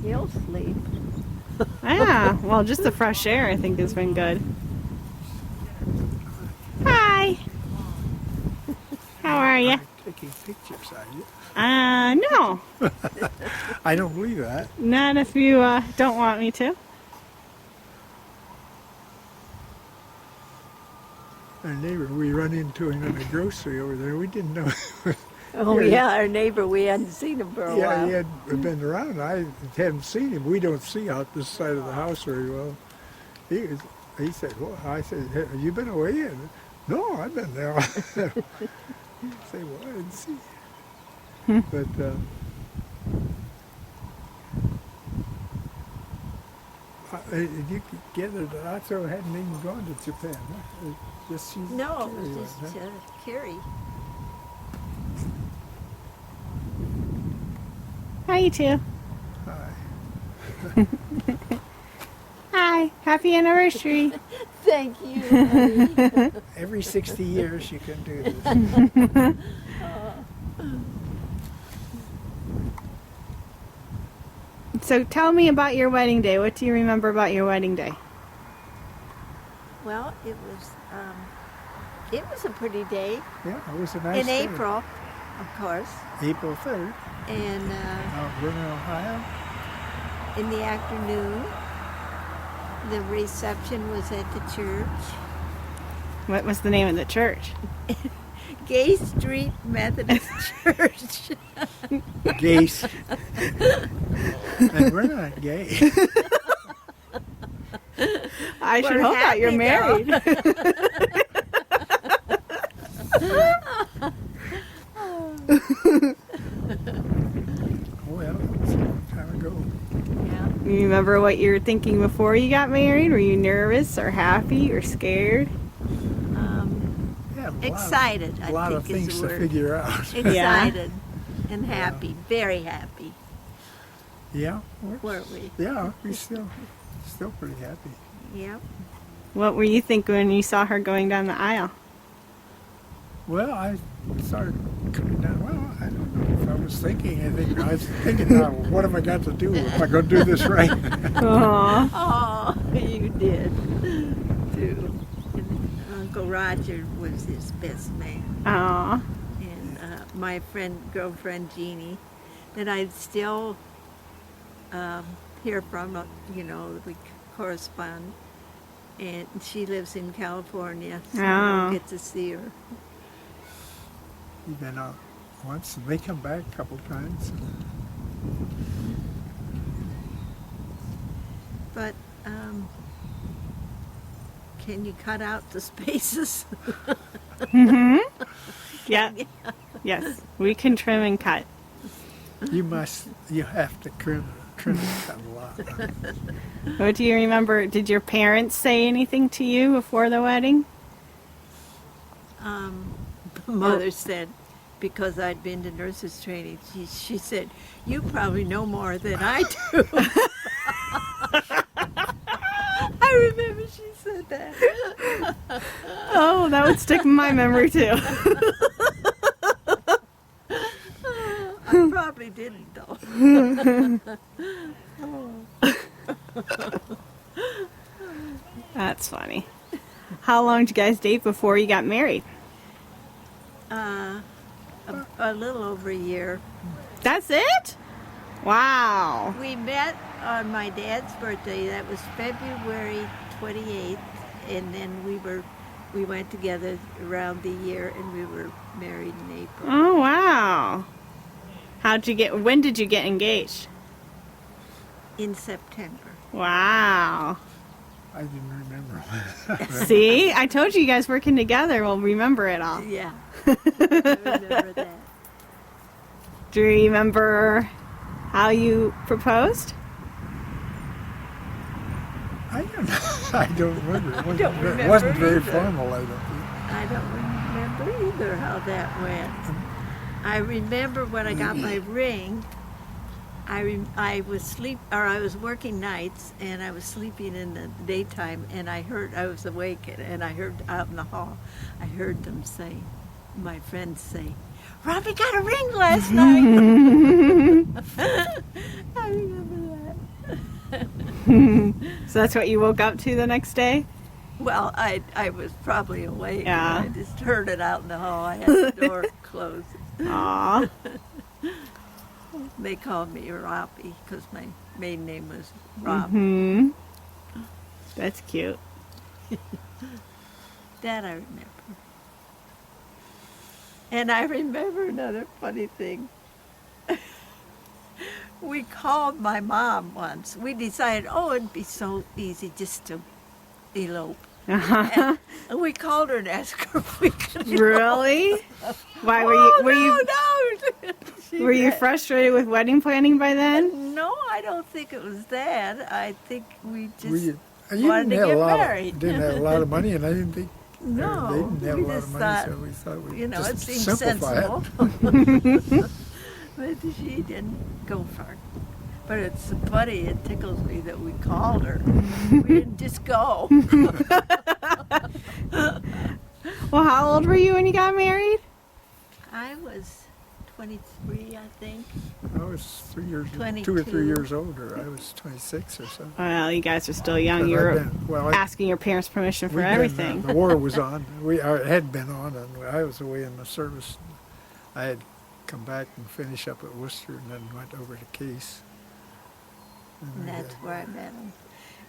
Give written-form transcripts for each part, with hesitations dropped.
He'll sleep. Yeah, well, just the fresh air I think has been good. Hi. How are you? Taking pictures, are you? No. I don't believe that. Not if you don't want me to. Our neighbor, we run into him in the grocery over there. We didn't know. Oh yeah, our neighbor. We hadn't seen him for a Yeah, while. he had been around. I hadn't seen him. We don't see out this side of the house very well. He said, well, I said, have you been away? And, no, I've been there. I say, well, I didn't see you. But you gathered that Otto hadn't even gone to Japan. Huh? Just she's No, it Carrie was went, just huh? Carrie. Hi, you two. Hi. Hi. Happy anniversary. Thank you. honey. Every 60 years you can do this. So tell me about your wedding day. What do you remember about your wedding day? Well, it was a pretty day Yeah, it was a nice in day. April, of course, April 3rd, and out Vernon, Ohio. in the afternoon, the reception was at the church, What was the name of the church? Gay Street Methodist Church. Gays. And we're not gay. I should We're hope that you're happy, married. Well, it's a long time ago. Yeah. You remember what you were thinking before you got married? Were you nervous or happy or scared? Yeah, Excited, A lot I of think is things the to word. figure out. Excited and happy, very happy, Yeah, weren't we? yeah, we're still pretty happy. Yep. What were you thinking when you saw her going down the aisle? Well, I started coming down. Well, I don't know if I was thinking anything. I was thinking, now, what have I got to do? Am I going to do this right? Aww. Oh, you did too. And Uncle Roger was his best man, Aww. and my girlfriend Jeannie, that I still hear from. We correspond, and she lives in California, so I don't get to see her. You've been out once, and they come back a couple times. But can you cut out the spaces? Mm-hmm. Yeah. Yes. We can trim and cut. You have to trim it a lot. What do you remember? Did your parents say anything to you before the wedding? Mother said, because I'd been to nurses training, she said, you probably know more than I do. I remember she said that. Oh, that would stick in my memory too. I probably didn't though. That's funny. How long did you guys date before you got married? A little over a year. That's it? Wow. We met on my dad's birthday. That was February 28th, and then we went together around the year, and we were married in April. Oh, wow. When did you get engaged? In September. Wow. I didn't remember. See, I told you guys working together will remember it all. Yeah, I remember that. Do you remember how you proposed? I don't remember. It don't remember wasn't very either. formal, I don't think. I don't remember either how that went. I remember when I got my ring. I was working nights, and I was sleeping in the daytime, and I was awake, and I heard out in the hall, I heard them say, my friends say, Robbie got a ring last night. I remember that. So that's what you woke up to the next day? Well, I was probably awake. Yeah. And I just heard it out in the hall. I had the door closed. Aw. They called me Robbie because my maiden name was Rob. Hmm. That's cute. That I remember. And I remember another funny thing. We called my mom once. We decided, oh, it'd be so easy just to elope. And we called her and asked her if we could elope. Really? Why Oh, were you no. She were you said- frustrated with wedding planning by then? No, I don't think it was that. I think we just You wanted to have get a lot married. didn't have a lot of money, and I didn't think No, they didn't have we a lot just of money, thought, so we thought we'd you know, it just seemed simplify sensible. But she didn't go for it. But it's funny, it tickles me that we called her. We didn't just go. Well, how old were you when you got married? I was 23, I think. I was 2 or 22. 3 years older. I was 26 or so. Well, you guys are still young. But You were I asking your parents permission for we'd everything. the war was on. It had been on, and I was away in the service. I had come back and finished up at Worcester, and then went over to Case. And that's where I met him.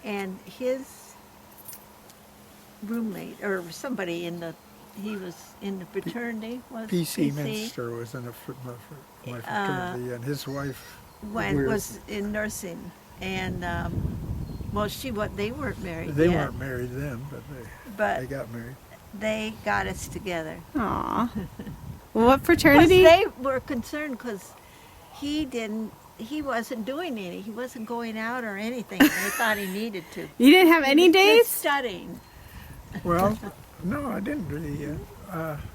And his roommate, or somebody he was in the fraternity, was P.C. Minster was in my fraternity, and his wife was in nursing. And, well, they weren't married They yet. weren't married then, but But they got married. they got us together. Aw. Well, what 'Cause fraternity? they were concerned because he wasn't doing any. He wasn't going out or anything. And they thought he needed to. You didn't have He any was just dates? studying. Well, no, I didn't really.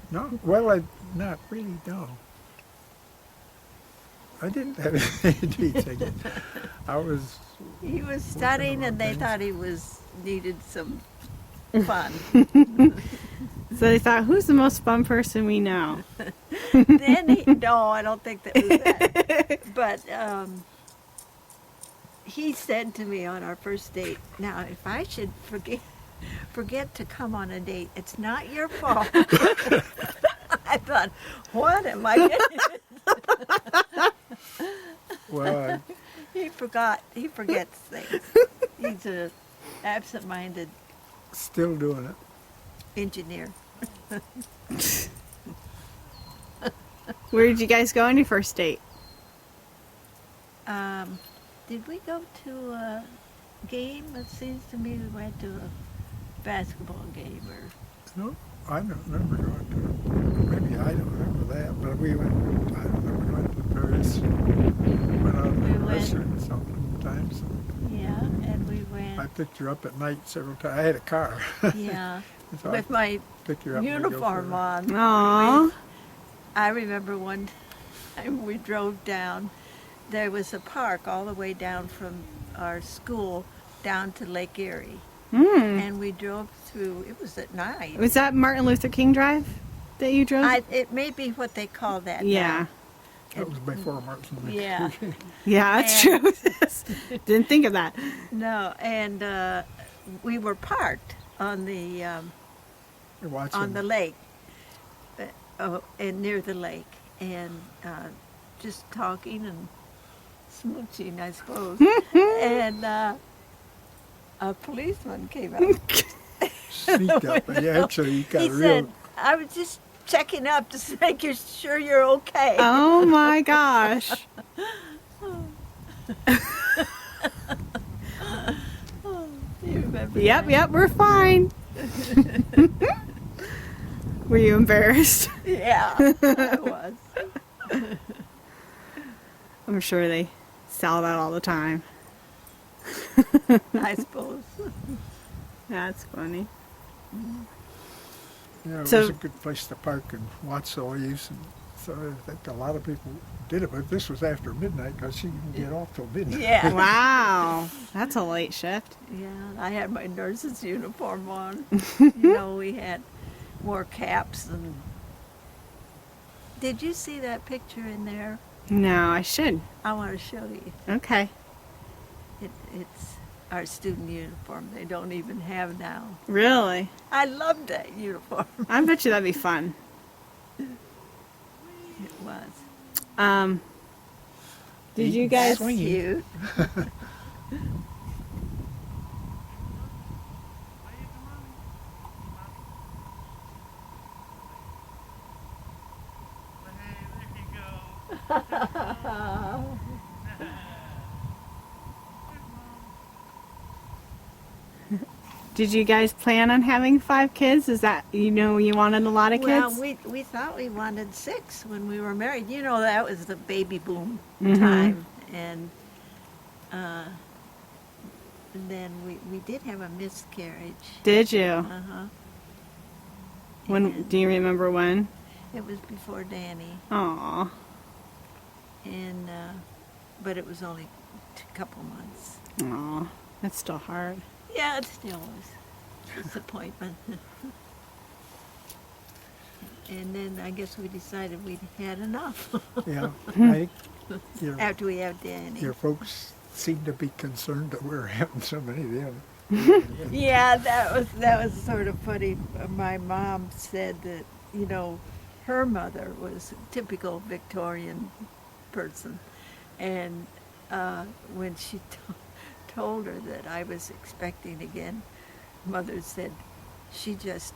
No, well, not really. No, I didn't have any dates. I guess. I was. He was studying, and they things. thought he needed some fun. So they thought, who's the most fun person we know? No, I don't think that was that. But he said to me on our first date, "Now, if I should forget to come on a date, it's not your fault." I thought, what am I getting? Well, He forgets things. He's a absent-minded still doing it. engineer. Where did you guys go on your first date? Did we go to a game? It seems to me we went to a basketball game or No, I don't remember going to it. Maybe I don't remember that, but we went. I don't remember going to various. Went out We to a went- restaurant sometimes. yeah, and we I went picked her up at night several times. I had a car. yeah So I with my picked her up. and we'd go for uniform a- on. Aw. I remember one time we drove down. There was a park all the way down from our school down to Lake Erie, and we drove through. It was at night. Was that Martin Luther King Drive that you drove? It may be what they call that. Yeah. That was before Martin Luther Yeah. King. Yeah, that's And- true. Didn't think of that. No, and we were parked on the You're watching. lake, and near the lake, and just talking and smooching, I suppose. And a policeman came up. Sneaked up. Yeah, actually, he got He real. said, "I was just checking up to make sure you're okay." Oh my gosh. You remember Yep, that? yep, we're fine. Were you embarrassed? Yeah, I was. I'm sure they sell that all the time. I suppose. That's funny. Yeah, it So- was a good place to park and watch the waves. And so I think a lot of people did it, but this was after midnight because she didn't get off till midnight. Yeah. Wow, that's a late shift. Yeah, I had my nurse's uniform on. You know, we had wore caps and. Did you see that picture in there? No, I should. I want to show you. Okay. It's our student uniform. They don't even have now. Really? I loved that uniform. I bet you that'd be fun. It was. Did you guys? That's cute. Did you guys plan on having 5 kids? Is that, you wanted a lot of Well, kids? we thought we wanted 6 when we were married. You know, that was the baby boom Mhm. time. And then we did have a miscarriage. Did you? Uh-huh. When? And Do you remember when? it was before Danny. Aw. And, but it was only a couple months. Aw. That's still hard. Yeah, it still was disappointment. And then I guess we decided we'd had enough Yeah, I think your, after we had Danny. your folks seem to be concerned that we're having so many of them. Yeah, that was sort of funny. My mom said that, her mother was a typical Victorian person, and when she told her that I was expecting again, Mother said she just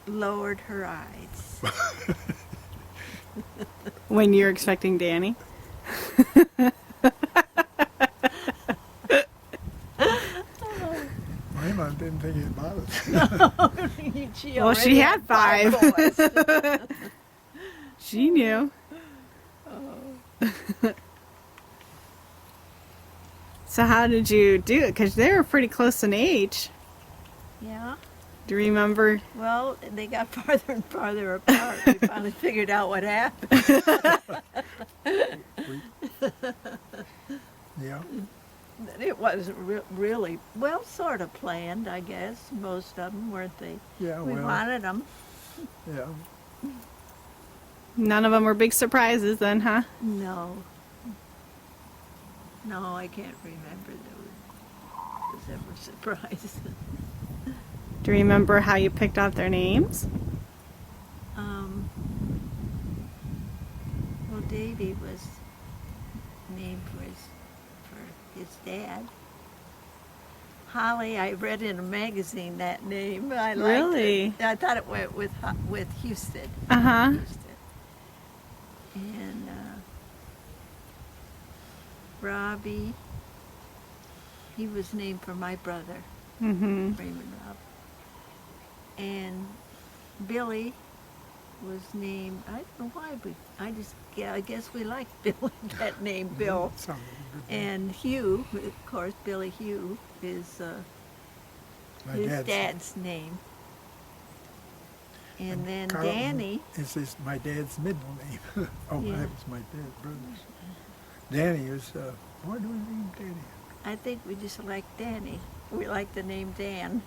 lowered her eyes. When you're expecting Danny? My mom didn't think about it. She Well, she already had 5. boys. She knew. So how did you do it? Because they were pretty close in age. Yeah. Do you remember? Well, they got farther and farther apart. We finally figured out what happened. Yeah, It wasn't really, well, sort of planned, I guess. Most of them, weren't they? yeah, We well, wanted them. yeah. None of them were big surprises then, huh? No. No, I can't remember there was ever a surprise. Do you remember how you picked out their names? Well, Davy was named for his dad. Holly, I read in a magazine that name. I liked Really? it. I thought it went with Houston. Uh-huh. Houston. And Robbie, he was named for my brother, Mm-hmm. Raymond Robb. And Billy was named, I don't know why, but I guess we liked Billy, that name, Bill. Sounded good. And Hugh, of course, Billy Hugh is My his dad's name. And then Carlton Danny, is my dad's middle name. Oh, Yeah. that was my dad's brother's. Danny is, why do we name Danny? I think we just like Danny. We like the name Dan.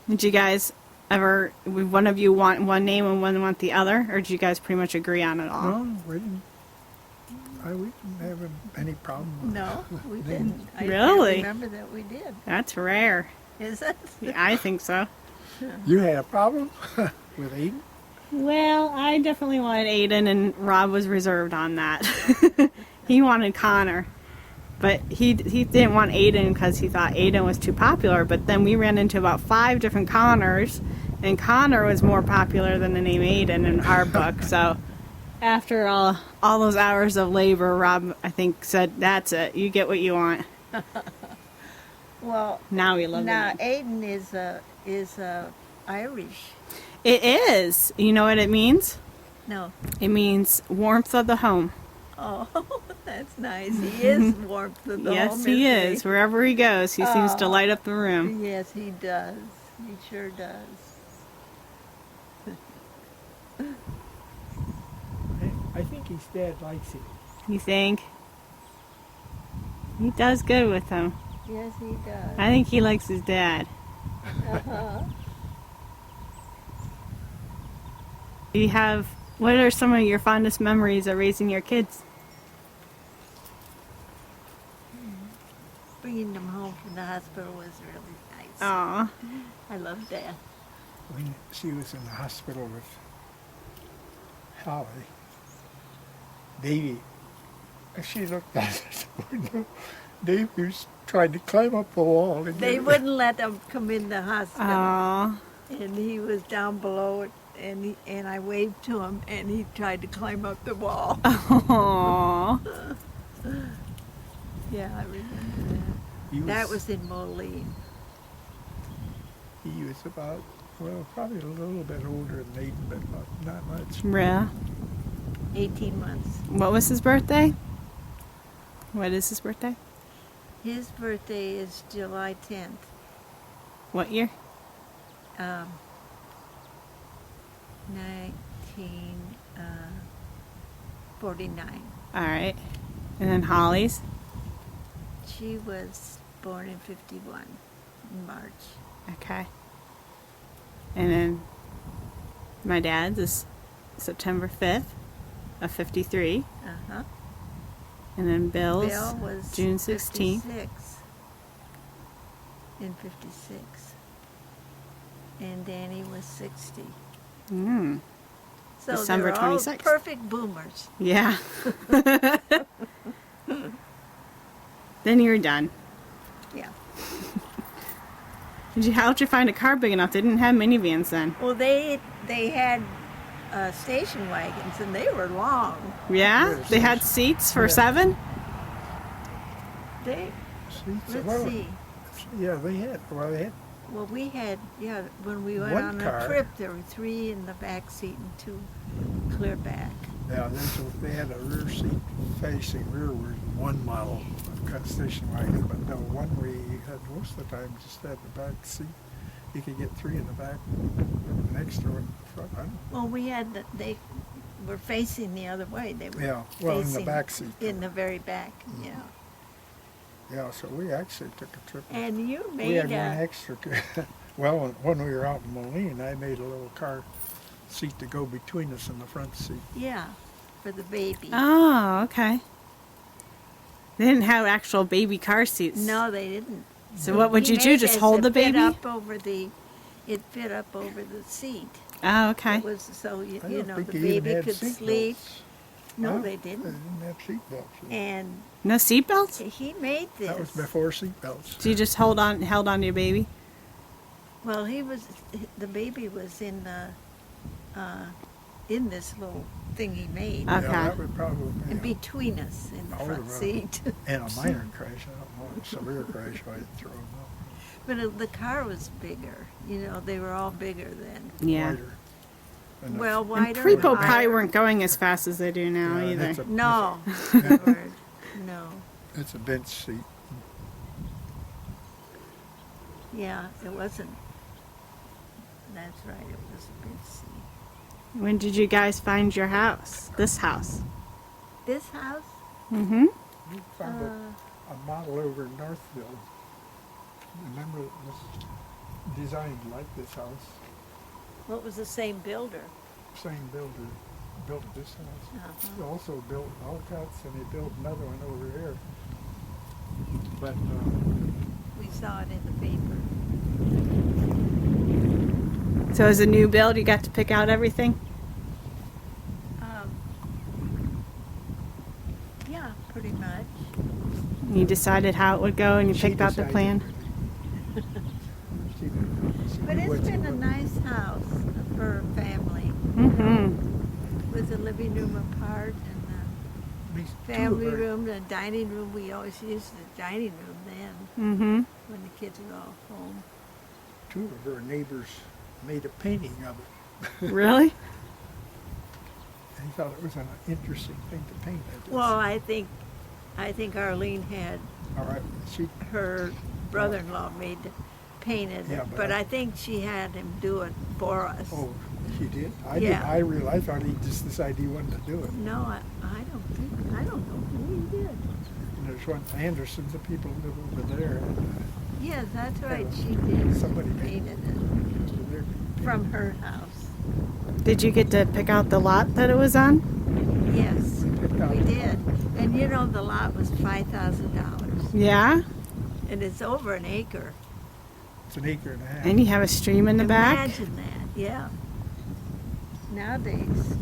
Did you guys ever, would one of you want one name and one want the other? Or did you guys pretty much agree on it all? No, we didn't. We didn't have any problem with No, we names. didn't. I Really? can't remember that we did. That's rare. Is it? Yeah, I think so. You had a problem with Aiden? Well, I definitely wanted Aiden, and Rob was reserved on that. He wanted Connor. But he didn't want Aiden because he thought Aiden was too popular. But then we ran into about 5 different Connors, and Connor was more popular than the name Aiden in our book. So after all those hours of labor, Rob, I think, said, "That's it. You get what you want." Well, Now we love now it. Aiden is Irish. It is. You know what it means? No. It means warmth of the home. Oh, that's nice. He is warmth of the Yes, home, he isn't is. Wherever he goes, he seems to light up the room. Yes, he does. He sure does. I think his dad likes it. You think? He does good with him. Yes, he does. I think he likes his dad. Uh-huh. Do you have, what are some of your fondest memories of raising your kids? bringing them home from the hospital was really nice. Aw. I loved that. When she was in the hospital with Holly, Davy, she looked out the window. Davy was trying to climb up the wall. And They wouldn't let him come in the hospital. Aw. And he was down below it, and I waved to him, and he tried to climb up the wall. Aw. Yeah, I remember that. That was in Moline. He was about, well, probably a little bit older than Aiden, but not much. Yeah. 18 months. What was his birthday? What is his birthday? His birthday is July 10th. What year? 1949. All right. And then Holly's? She was born in 51, in March. Okay. And then my dad's is September 5th of 53. Uh-huh. And then Bill's Bill was June 16th. 56, in 56. And Danny was 60. Mm. So December they're all 26th. perfect boomers. Yeah. Then you're done. Yeah. How'd you find a car big enough? They didn't have minivans then. Well, they had station wagons, and they were long. Yeah? Yes. They had seats for Yeah. 7? They See, let's see. Yeah, they had Well, we had when we went One on car. a trip, there were 3 in the back seat and 2 clear back. Yeah, they had a rear seat facing rearward, one model of station wagon, but no, one we had most of the time just had the back seat. You could get 3 in the back, an extra one in the front. I don't Well, we had they were facing the other way. They were Yeah, well, in the facing back seat. in the very back. Yeah. Yeah, so we actually took a trip. And you We made had one extra. Well, when we were out in Moline, I made a little car seat to go between us in the front seat. yeah, for the baby. Oh, okay. They didn't have actual baby car seats. No, they didn't. So what would He you do? made Just this, hold it the fit baby? up over it fit up over the seat. Oh, okay. It was so I you don't know think the they even baby had could seat sleep. belts. No, Huh? they They didn't. didn't have seat belts. And No seatbelts? he made this. That was before seat belts. So you just held on to your baby? Well, the baby was in this little thing he made. Okay. Yeah, that would probably And be between us in the I front would've, seat. and a minor crash. I don't know, a severe crash. I didn't throw them up. But the car was bigger. You know, they were all bigger then. Yeah. Wider. And Well, And wider. Prepo and probably higher. weren't going as fast as they do now Yeah, either. that's a- No. No. It's a bench seat. Yeah, it wasn't. That's right. It was a big seat. When did you guys find your house? This house? This house? Mm-hmm. We found a model over in Northville. Remember, it was designed like this house. Well, it was the same builder. Same builder built this house. He Uh-huh. also built Alcott's, and he built another one over here. But We saw it in the paper. So as a new build, you got to pick out everything? Yeah, pretty much. You decided how it would go and you she picked out the decided plan? she But knew it's what she been a wanted. nice house for a family, Mm-hmm. with a living room apart and These a two family are- room, and a dining room. We always used the dining room then Mm-hmm. when the kids were all home. Two of her neighbors made a painting of it. Really? And he thought it was an interesting thing to paint. I guess. Well, I think Arlene had All right, she her brother-in-law painted Yeah, it, but but I- I think she had him do it for us. Oh, she did? Yeah. I thought he just decided he wanted to do it. No, I don't know who he did. And there's one, Anderson's, the people who live over there. And, Yes, that's right. Yeah, She did. somebody painted it they're- from her house. Did you get to pick out the lot that it was on? Yes, picked out we the did. And you know, the lot was $5,000. Yeah? And it's over an acre. It's an acre and a half. And you have a stream in the back. Imagine that, yeah. Nowadays,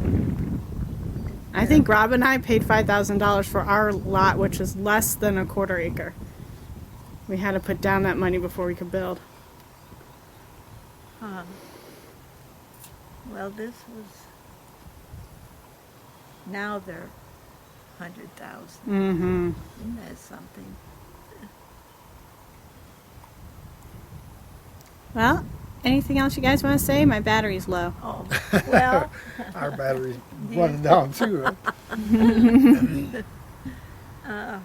I think Rob and I paid $5,000 for our lot, which is less than a quarter acre. We had to put down that money before we could build. well, this was, now they're 100,000. Mm-hmm. Isn't that something? Well, anything else you guys want to say? My battery's low. Oh, well, Our battery's running down too. well,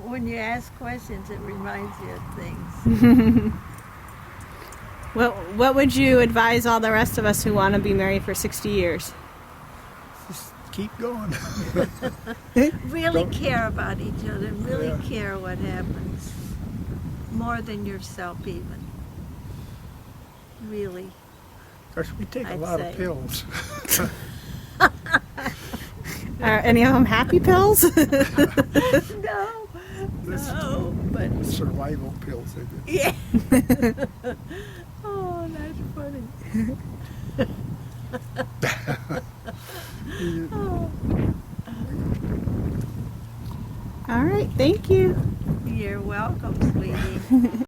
when you ask questions, it reminds you of things. What would you advise all the rest of us who want to be married for 60 years? Just keep going. Really Don't- care about each other, really Yeah. care what happens. More than yourself even. Really. Of course, we take a I'd lot say. of pills. Are any of them happy pills? No, This- no, but Survival pills. I think. yeah. Oh, that's funny. Oh, All right, thank you. you're welcome, sweetie.